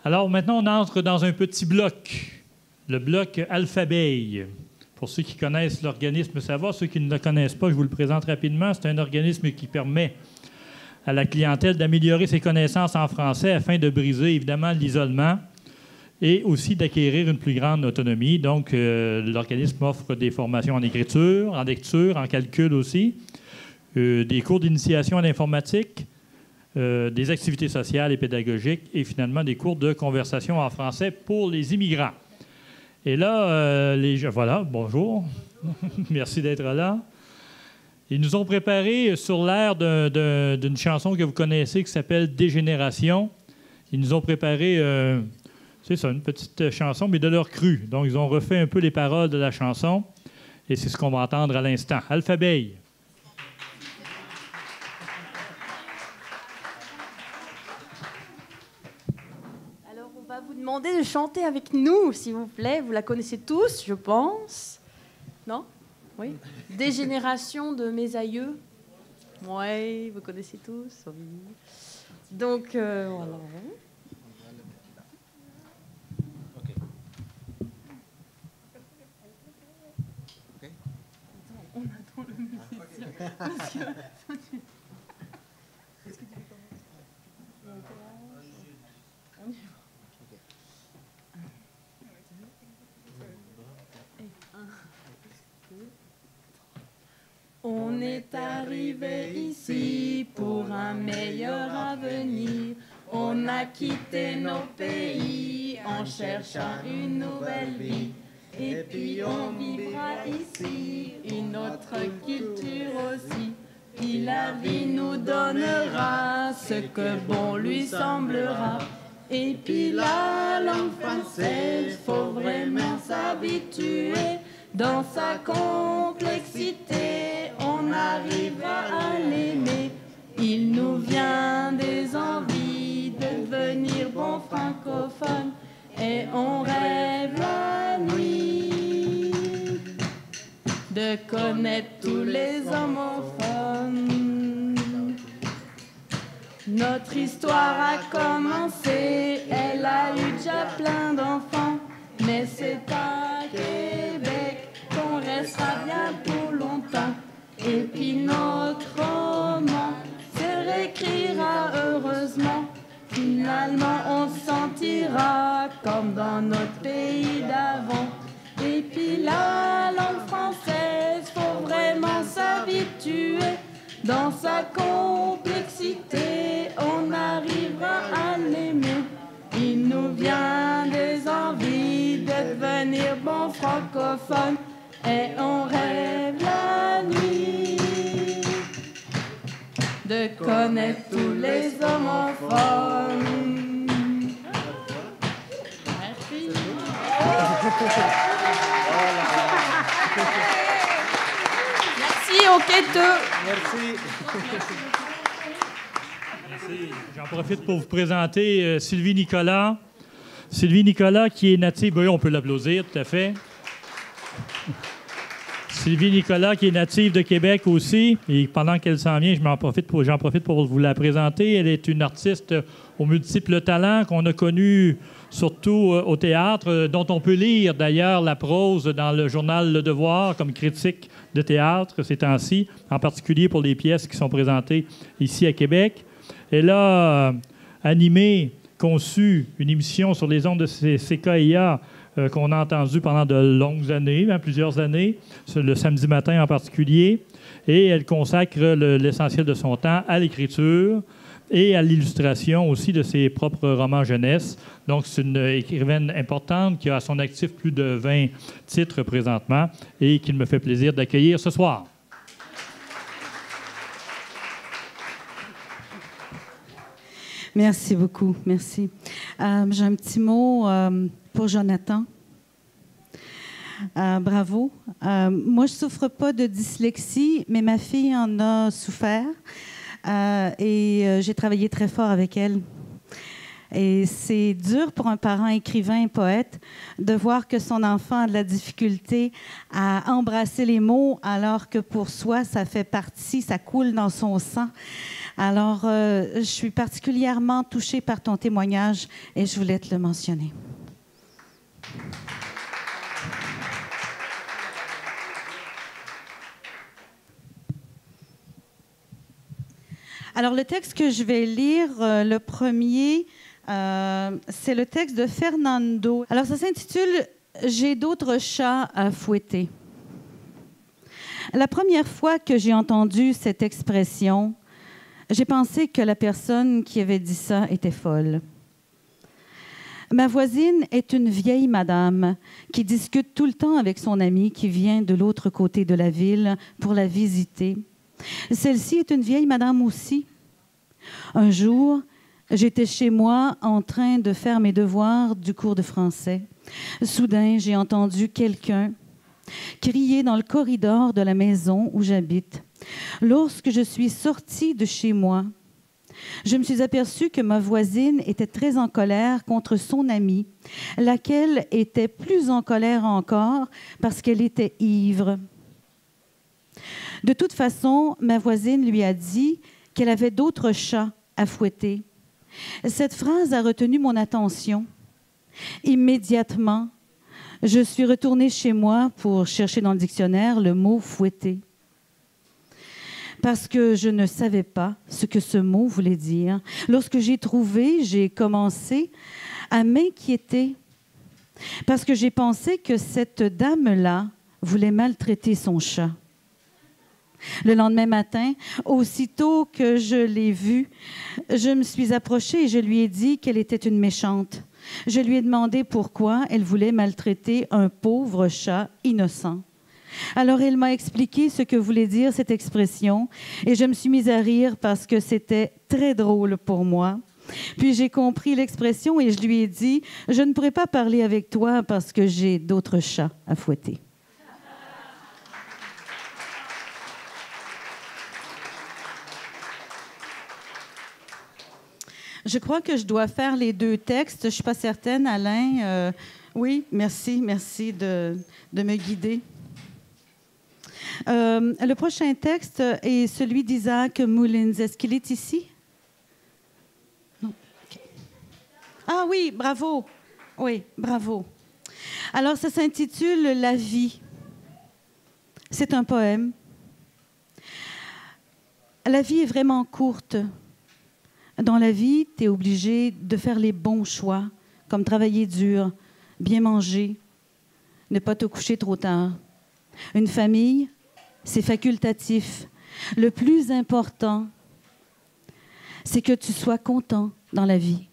Alors maintenant, on entre dans un petit bloc, le bloc Alphabet. Pour ceux qui connaissent l'organisme, ça va. Ceux qui ne le connaissent pas, je vous le présente rapidement. C'est un organisme qui permet à la clientèle d'améliorer ses connaissances en français afin de briser, évidemment, l'isolement et aussi d'acquérir une plus grande autonomie. Donc, l'organisme offre des formations en écriture, en lecture, en calcul aussi, des cours d'initiation à l'informatique, des activités sociales et pédagogiques et finalement des cours de conversation en français pour les immigrants. Et là, voilà, bonjour. Merci d'être là. Ils nous ont préparé sur l'air d'une chanson que vous connaissez qui s'appelle « Dégénération ». Ils nous ont préparé, c'est ça, une petite chanson, mais de leur cru. Donc, ils ont refait un peu les paroles de la chanson et c'est ce qu'on va entendre à l'instant. Alphabet. On va vous demander de chanter avec nous, s'il vous plaît. Vous la connaissez tous, je pense. Non? Oui. Dégénération de mes aïeux. Oui, vous connaissez tous. Oui. Donc, voilà. OK. On attend le musicien. Monsieur. Est-ce que tu veux commencer? On y va. On est arrivé ici pour un meilleur avenir. On a quitté nos pays en cherchant une nouvelle vie. Et puis on vivra ici une autre culture aussi. Puis la vie nous donnera ce que bon lui semblera. Et puis la langue française, faut vraiment s'habituer. Dans sa complexité, on arrivera à l'aimer. Il nous vient des envies de devenir bon francophone. Et on rêve la nuit de connaître tous les homophones. Notre histoire a commencé, elle a eu déjà plein d'enfants. Mais c'est à Québec qu'on restera bien pour longtemps. Et puis notre roman se réécrira heureusement. Finalement on se sentira comme dans notre pays d'avant. Et puis la langue française, faut vraiment s'habituer. Dans sa complexité, on arrivera à l'aimer. Il nous vient des envies de devenir bon francophone. Et on rêve la nuit de connaître tous les homophones. Merci. Merci, OK, deux. Merci. Merci. J'en profite pour vous présenter Sylvie Nicolas. Sylvie Nicolas qui est native... Oui, on peut l'applaudir, tout à fait. Sylvie Nicolas qui est native de Québec aussi. Et pendant qu'elle s'en vient, j'en profite pour vous la présenter. Elle est une artiste aux multiples talents qu'on a connue surtout au théâtre, dont on peut lire d'ailleurs la prose dans le journal Le Devoir comme critique de théâtre ces temps-ci, en particulier pour les pièces qui sont présentées ici à Québec. Elle a animé, conçu une émission sur les ondes de CKIA qu'on a entendue pendant de longues années, plusieurs années, le samedi matin en particulier. Et elle consacre l'essentiel de son temps à l'écriture et à l'illustration aussi de ses propres romans jeunesse. Donc, c'est une écrivaine importante qui a à son actif plus de 20 titres présentement et qu'il me fait plaisir d'accueillir ce soir. Merci beaucoup, merci. J'ai un petit mot pour Jonathan. Bravo. Moi, je ne souffre pas de dyslexie, mais ma fille en a souffert et j'ai travaillé très fort avec elle. Et c'est dur pour un parent écrivain et poète de voir que son enfant a de la difficulté à embrasser les mots alors que pour soi, ça fait partie, ça coule dans son sang. Alors, je suis particulièrement touchée par ton témoignage et je voulais te le mentionner. Alors, le texte que je vais lire, le premier, c'est le texte de Fernando. Alors, ça s'intitule « J'ai d'autres chats à fouetter ». La première fois que j'ai entendu cette expression, j'ai pensé que la personne qui avait dit ça était folle. Ma voisine est une vieille madame qui discute tout le temps avec son amie qui vient de l'autre côté de la ville pour la visiter. Celle-ci est une vieille madame aussi. Un jour, j'étais chez moi en train de faire mes devoirs du cours de français. Soudain, j'ai entendu quelqu'un crier dans le corridor de la maison où j'habite. Lorsque je suis sortie de chez moi, je me suis aperçue que ma voisine était très en colère contre son amie, laquelle était plus en colère encore parce qu'elle était ivre. De toute façon, ma voisine lui a dit qu'elle avait d'autres chats à fouetter. Cette phrase a retenu mon attention. Immédiatement, je suis retournée chez moi pour chercher dans le dictionnaire le mot « fouetter ». Parce que je ne savais pas ce que ce mot voulait dire. Lorsque j'ai trouvé, j'ai commencé à m'inquiéter parce que j'ai pensé que cette dame-là voulait maltraiter son chat. Le lendemain matin, aussitôt que je l'ai vue, je me suis approchée et je lui ai dit qu'elle était une méchante. Je lui ai demandé pourquoi elle voulait maltraiter un pauvre chat innocent. Alors, elle m'a expliqué ce que voulait dire cette expression et je me suis mise à rire parce que c'était très drôle pour moi. Puis, j'ai compris l'expression et je lui ai dit « Je ne pourrais pas parler avec toi parce que j'ai d'autres chats à fouetter. » Je crois que je dois faire les deux textes. Je ne suis pas certaine, Alain. Oui, merci de me guider. Le prochain texte est celui d'Isaac Mullins. Est-ce qu'il est ici? Non. Okay. Ah oui, bravo. Oui, bravo. Alors, ça s'intitule « La vie ». C'est un poème. La vie est vraiment courte. Dans la vie, tu es obligé de faire les bons choix, comme travailler dur, bien manger, ne pas te coucher trop tard. Une famille, c'est facultatif. Le plus important, c'est que tu sois content dans la vie.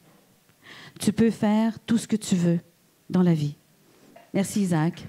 Tu peux faire tout ce que tu veux dans la vie. Merci, Isaac.